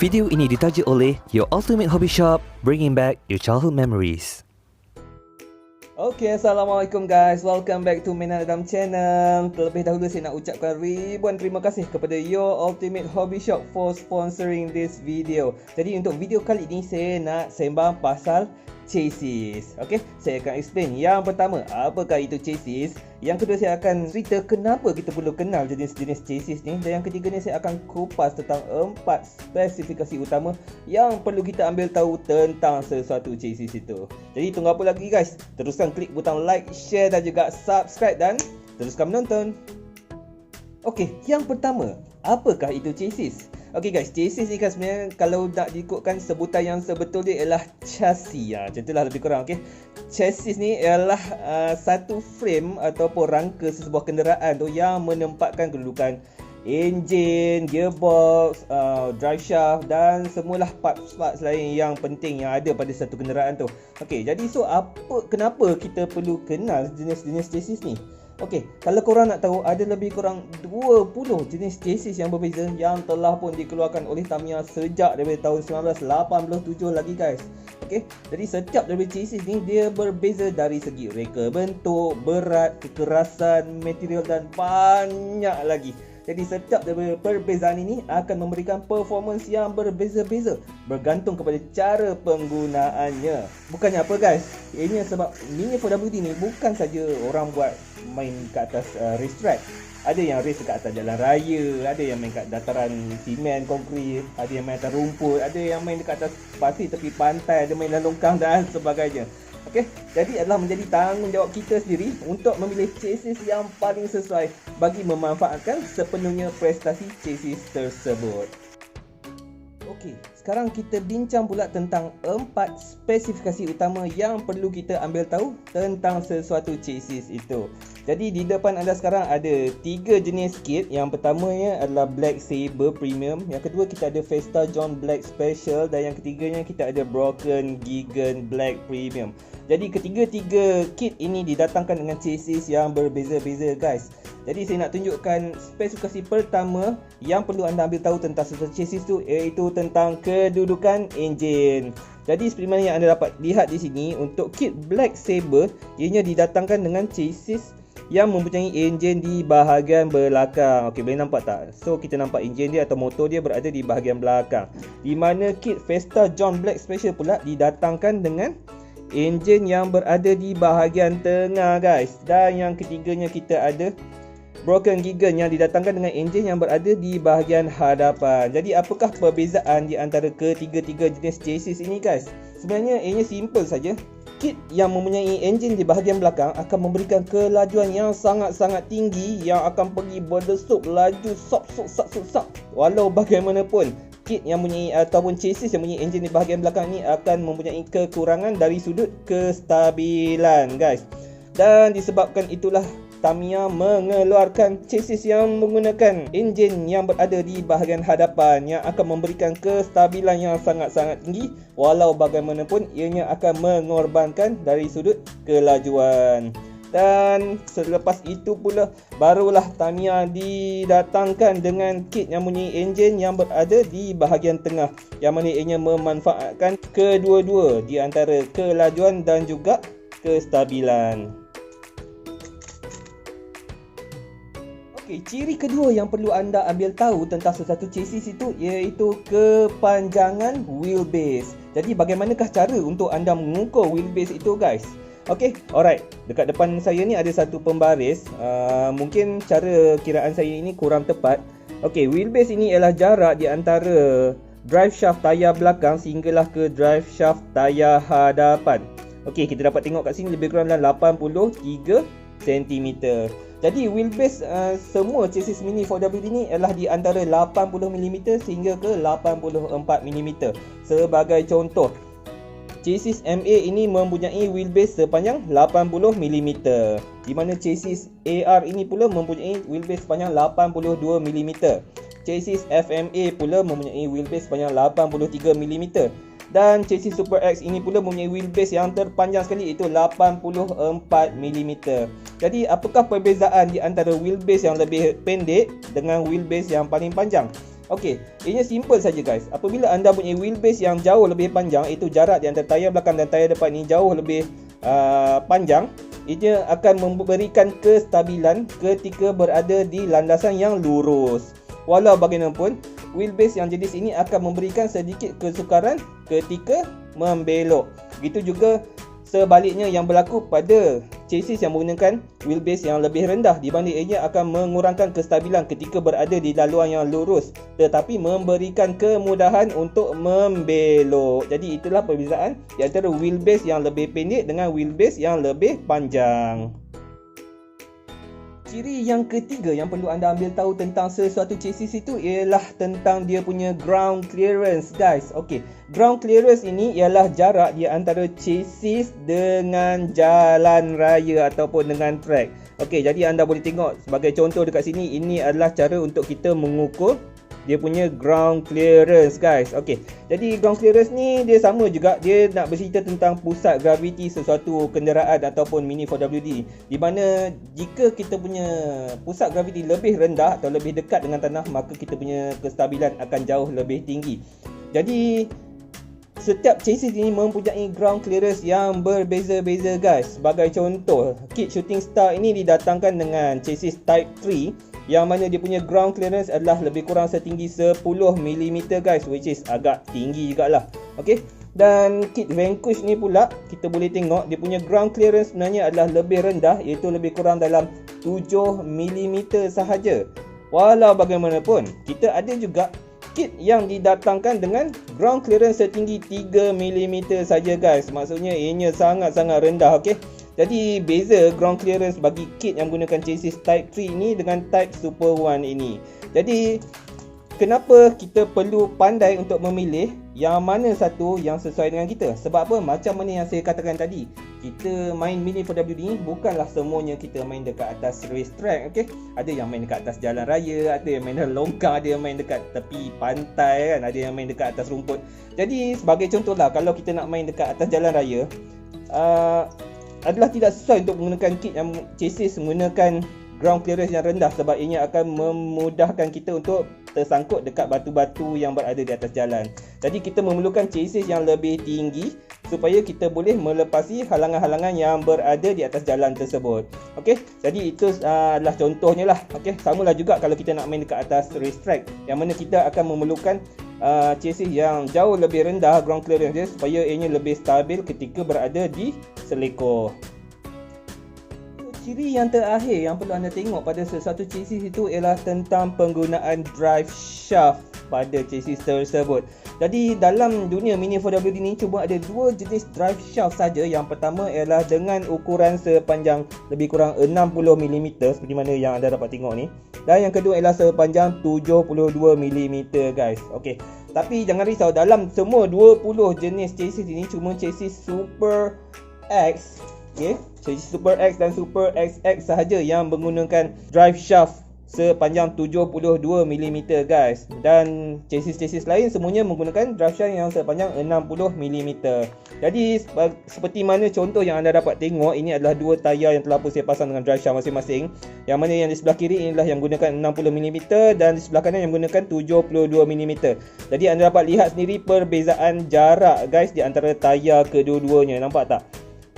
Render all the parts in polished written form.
Video ini ditaja oleh Your Ultimate Hobby Shop, bringing back your childhood memories. Okay, Assalamualaikum guys. Welcome back to Mainan Adam Channel. Terlebih dahulu saya nak ucapkan ribuan terima kasih kepada Your Ultimate Hobby Shop for sponsoring this video. Jadi untuk video kali ini saya nak sembang pasal chassis. Okay, saya akan explain. Yang pertama, apakah itu chassis? Yang kedua, saya akan cerita kenapa kita perlu kenal jenis-jenis chassis ni. Dan yang ketiga ni, saya akan kupas tentang 4 spesifikasi utama yang perlu kita ambil tahu tentang sesuatu chassis itu. Jadi tunggu apa lagi guys? Teruskan klik butang like, share dan juga subscribe dan teruskan menonton. Okey, yang pertama, apakah itu chassis? Okey guys, chassis ni kan sebenarnya kalau nak diikutkan sebutan yang sebetul dia ialah chassis. Macam itulah lebih kurang. Okey, chassis ni ialah satu frame ataupun rangka sesebuah kenderaan tu yang menempatkan kedudukan enjin, gearbox, drive shaft dan semualah parts-parts lain yang penting yang ada pada satu kenderaan tu. Okey, jadi so kenapa kita perlu kenal jenis-jenis chassis ni? Okey, kalau korang nak tahu, ada lebih kurang 20 jenis chassis yang berbeza yang telah pun dikeluarkan oleh Tamiya sejak daripada tahun 1987 lagi guys. Okey, jadi setiap daripada chassis ni dia berbeza dari segi reka bentuk, berat, kekerasan, material dan banyak lagi. Jadi setiap daripada perbezaan ini akan memberikan performance yang berbeza-beza bergantung kepada cara penggunaannya. Bukannya apa guys? Ianya sebab Mini 4WD ni bukan saja orang buat main kat atas racetrack. Ada yang race dekat atas jalan raya, ada yang main kat dataran simen, konkrit, ada yang main atas rumput, ada yang main dekat atas pasir tepi pantai, ada main dalam longkang dan sebagainya. Okey, jadi adalah menjadi tanggungjawab kita sendiri untuk memilih chassis yang paling sesuai bagi memanfaatkan sepenuhnya prestasi chassis tersebut. Okey, sekarang kita bincang pula tentang 4 spesifikasi utama yang perlu kita ambil tahu tentang sesuatu chassis itu. Jadi di depan anda sekarang ada 3 jenis kit. Yang pertamanya adalah Black Sabre Premium, yang kedua kita ada Vesta John Black Special dan yang ketiganya kita ada Broken Gigan Black Premium. Jadi ketiga-tiga kit ini didatangkan dengan chassis yang berbeza-beza guys. Jadi saya nak tunjukkan spesifikasi pertama yang perlu anda ambil tahu tentang sesuatu chassis tu, iaitu tentang kedudukan enjin. Jadi seperti mana yang anda dapat lihat di sini, untuk kit Black Sabre ianya didatangkan dengan chassis yang mempunyai enjin di bahagian belakang. Okey, boleh nampak tak? So kita nampak enjin dia atau motor dia berada di bahagian belakang. Di mana kit Vesta John Black Special pula didatangkan dengan enjin yang berada di bahagian tengah guys. Dan yang ketiganya kita ada Broken Gigan yang didatangkan dengan enjin yang berada di bahagian hadapan. Jadi apakah perbezaan di antara ketiga-tiga jenis chassis ini guys? Sebenarnya ianya simple saja. Kit yang mempunyai enjin di bahagian belakang akan memberikan kelajuan yang sangat-sangat tinggi yang akan pergi berdesuk laju sop. Walau bagaimanapun, kit yang mempunyai ataupun chassis yang mempunyai enjin di bahagian belakang ni akan mempunyai kekurangan dari sudut kestabilan guys. Dan disebabkan itulah Tamiya mengeluarkan chassis yang menggunakan enjin yang berada di bahagian hadapan yang akan memberikan kestabilan yang sangat-sangat tinggi walau bagaimanapun ianya akan mengorbankan dari sudut kelajuan. Dan selepas itu pula barulah Tamiya didatangkan dengan kit yang mempunyai enjin yang berada di bahagian tengah, yang mana ianya memanfaatkan kedua-dua di antara kelajuan dan juga kestabilan. Okey, ciri kedua yang perlu anda ambil tahu tentang sesuatu chassis itu iaitu kepanjangan wheelbase. Jadi bagaimanakah cara untuk anda mengukur wheelbase itu guys? Okey, alright. Dekat depan saya ni ada satu pembaris. Mungkin cara kiraan saya ini kurang tepat. Okey, wheelbase ini ialah jarak di antara drive shaft tayar belakang sehinggalah ke drive shaft tayar hadapan. Okey, kita dapat tengok kat sini lebih kurang dalam 83 cm. Jadi wheelbase semua chassis Mini 4WD ni ialah di antara 80mm sehingga ke 84mm. Sebagai contoh, chassis MA ini mempunyai wheelbase sepanjang 80mm, di mana chassis AR ini pula mempunyai wheelbase sepanjang 82mm. Chassis FMA pula mempunyai wheelbase sepanjang 83mm. Dan chassis Super X ini pula mempunyai wheelbase yang terpanjang sekali, iaitu 84mm. Jadi apakah perbezaan di antara wheelbase yang lebih pendek dengan wheelbase yang paling panjang? Okey, ianya simple saja guys. Apabila anda punya wheelbase yang jauh lebih panjang, itu jarak di antara tayar belakang dan tayar depan ini jauh lebih panjang, ia akan memberikan kestabilan ketika berada di landasan yang lurus. Walau bagaimanapun, wheelbase yang jenis ini akan memberikan sedikit kesukaran ketika membelok. Begitu juga sebaliknya yang berlaku pada chassis yang menggunakan wheelbase yang lebih rendah, di mana ia akan mengurangkan kestabilan ketika berada di laluan yang lurus tetapi memberikan kemudahan untuk membelok. Jadi itulah perbezaan di antara wheelbase yang lebih pendek dengan wheelbase yang lebih panjang. Ciri yang ketiga yang perlu anda ambil tahu tentang sesuatu chassis itu ialah tentang dia punya ground clearance guys. Okey, ground clearance ini ialah jarak di antara chassis dengan jalan raya ataupun dengan track. Okey, jadi anda boleh tengok sebagai contoh dekat sini, ini adalah cara untuk kita mengukur dia punya ground clearance guys. Okey, jadi ground clearance ni dia sama juga, dia nak bercerita tentang pusat graviti sesuatu kenderaan ataupun mini 4WD, di mana jika kita punya pusat graviti lebih rendah atau lebih dekat dengan tanah, maka kita punya kestabilan akan jauh lebih tinggi. Jadi setiap chassis ini mempunyai ground clearance yang berbeza-beza guys. Sebagai contoh, kit Shooting Star ini didatangkan dengan chassis Type 3 yang mana dia punya ground clearance adalah lebih kurang setinggi 10mm guys, which is agak tinggi jugalah. Okey, dan kit Vanquish ni pula kita boleh tengok dia punya ground clearance sebenarnya adalah lebih rendah, iaitu lebih kurang dalam 7mm sahaja. Walau bagaimanapun, kita ada juga kit yang didatangkan dengan ground clearance setinggi 3mm saja guys. Maksudnya ianya sangat-sangat rendah. Okey, jadi beza ground clearance bagi kit yang menggunakan chassis Type 3 ini dengan Type Super One ini. Jadi kenapa kita perlu pandai untuk memilih yang mana satu yang sesuai dengan kita? Sebab apa? Macam mana yang saya katakan tadi, kita main mini 4WD ni bukanlah semuanya kita main dekat atas race track. Okey, ada yang main dekat atas jalan raya, ada yang main dalam longkang, ada yang main dekat tepi pantai kan, ada yang main dekat atas rumput. Jadi sebagai contohlah, kalau kita nak main dekat atas jalan raya, adalah tidak sesuai untuk menggunakan kit yang chassis menggunakan ground clearance yang rendah, sebab ianya akan memudahkan kita untuk tersangkut dekat batu-batu yang berada di atas jalan. Jadi kita memerlukan chassis yang lebih tinggi supaya kita boleh melepasi halangan-halangan yang berada di atas jalan tersebut. Okey, jadi itu adalah contohnya lah. Okey, samalah juga kalau kita nak main dekat atas racetrack, yang mana kita akan memerlukan chassis yang jauh lebih rendah ground clearance dia supaya ianya lebih stabil ketika berada di selekor. Ciri yang terakhir yang perlu anda tengok pada sesuatu chassis itu ialah tentang penggunaan drive shaft pada chassis tersebut. Jadi dalam dunia mini 4WD ni cuma ada dua jenis drive shaft saja. Yang pertama ialah dengan ukuran sepanjang lebih kurang 60mm seperti mana yang anda dapat tengok ni. Dan yang kedua ialah sepanjang 72mm guys. Okey, tapi jangan risau, dalam semua 20 jenis chassis ini cuma chassis Super X, okey, chassis Super X dan Super XX sahaja yang menggunakan drive shaft sepanjang 72mm guys, dan chassis-chassis lain semuanya menggunakan drive shaft yang sepanjang 60mm. Jadi seperti mana contoh yang anda dapat tengok, ini adalah dua tayar yang telah pun saya pasang dengan drive shaft masing-masing, yang mana yang di sebelah kiri inilah yang menggunakan 60mm dan di sebelah kanan yang menggunakan 72mm. Jadi anda dapat lihat sendiri perbezaan jarak guys di antara tayar kedua-duanya, nampak tak?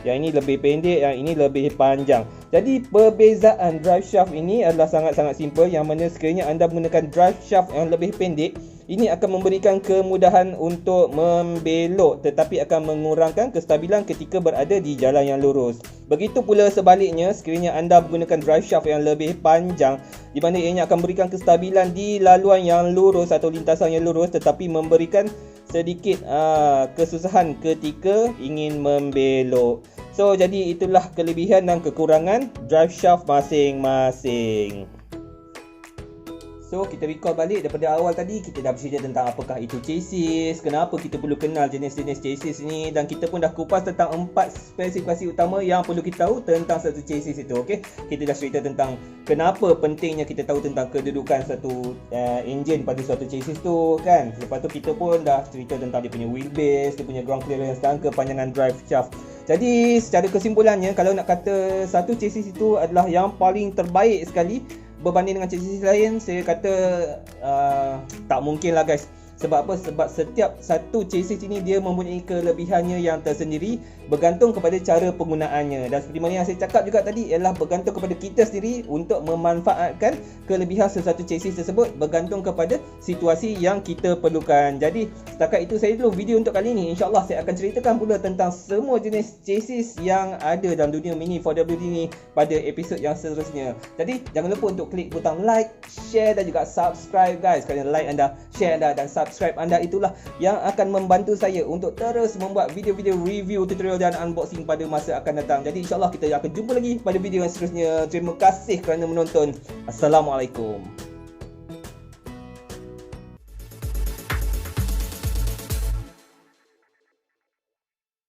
Yang ini lebih pendek, yang ini lebih panjang. Jadi perbezaan drive shaft ini adalah sangat-sangat simple, yang mana sekiranya anda menggunakan drive shaft yang lebih pendek, ini akan memberikan kemudahan untuk membelok tetapi akan mengurangkan kestabilan ketika berada di jalan yang lurus. Begitu pula sebaliknya, sekiranya anda menggunakan drive shaft yang lebih panjang, di mana ianya akan memberikan kestabilan di laluan yang lurus atau lintasan yang lurus tetapi memberikan sedikit kesusahan ketika ingin membelok. So jadi itulah kelebihan dan kekurangan drive shaft masing-masing. So kita recall balik daripada awal tadi, kita dah bercerita tentang apakah itu chassis, kenapa kita perlu kenal jenis-jenis chassis ni, dan kita pun dah kupas tentang 4 spesifikasi utama yang perlu kita tahu tentang satu chassis itu. Okey, kita dah cerita tentang kenapa pentingnya kita tahu tentang kedudukan satu enjin pada suatu chassis tu kan. Lepas tu kita pun dah cerita tentang dia punya wheelbase, dia punya ground clearance dan kepanjangan drive shaft. Jadi secara kesimpulannya, kalau nak kata satu chassis itu adalah yang paling terbaik sekali berbanding dengan chassis lain, saya kata tak mungkin lah guys. Sebab apa? Sebab setiap satu chassis ini dia mempunyai kelebihannya yang tersendiri, bergantung kepada cara penggunaannya. Dan seperti mana yang saya cakap juga tadi, ialah bergantung kepada kita sendiri untuk memanfaatkan kelebihan sesuatu chassis tersebut, bergantung kepada situasi yang kita perlukan. Jadi setakat itu saya dulu video untuk kali ini. InsyaAllah saya akan ceritakan pula tentang semua jenis chassis yang ada dalam dunia Mini 4WD ni pada episod yang seterusnya. Jadi jangan lupa untuk klik butang like, share dan juga subscribe guys. Kerana like anda, share anda dan subscribe anda itulah yang akan membantu saya untuk terus membuat video-video review, tutorial dan unboxing pada masa akan datang. Jadi insyaAllah kita akan jumpa lagi pada video yang seterusnya. Terima kasih kerana menonton. Assalamualaikum.